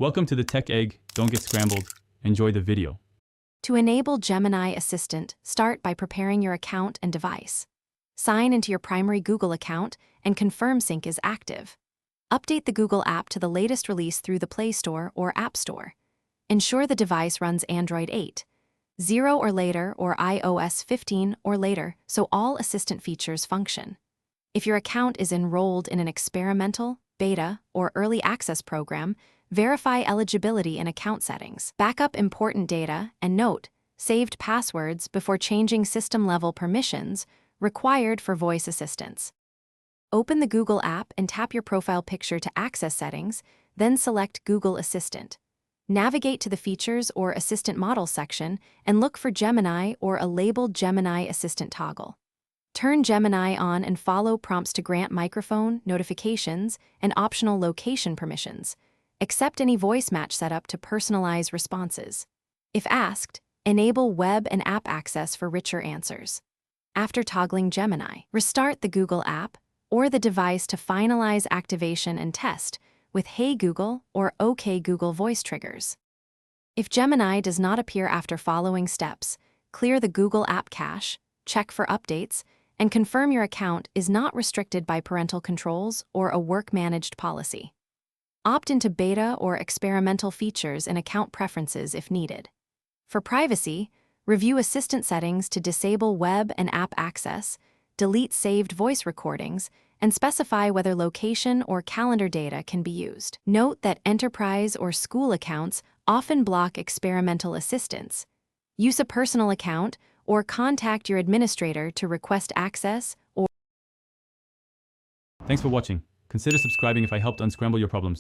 Welcome to the Tech Egg. Don't get scrambled. Enjoy the video. To enable Gemini Assistant, start by preparing your account and device. Sign into your primary Google account and confirm sync is active. Update the Google app to the latest release through the Play Store or App Store. Ensure the device runs Android 8, 0 or later, or iOS 15 or later, so all Assistant features function. If your account is enrolled in an experimental, beta, or early access program, verify eligibility in account settings. Backup important data and note saved passwords before changing system-level permissions required for voice assistants. Open the Google app and tap your profile picture to access settings, then select Google Assistant. Navigate to the Features or Assistant Models section and look for Gemini or a labeled Gemini Assistant toggle. Turn Gemini on and follow prompts to grant microphone, notifications, and optional location permissions. Accept any voice match setup to personalize responses. If asked, enable web and app access for richer answers. After toggling Gemini, restart the Google app or the device to finalize activation and test with Hey Google or OK Google voice triggers. If Gemini does not appear after following steps, clear the Google app cache, check for updates, and confirm your account is not restricted by parental controls or a work-managed policy. Opt into beta or experimental features in account preferences if needed. For privacy, review Assistant settings to disable web and app access, delete saved voice recordings, and specify whether location or calendar data can be used. Note that enterprise or school accounts often block experimental assistance. Use a personal account or contact your administrator to request access or... Thanks for watching. Consider subscribing if I helped unscramble your problems.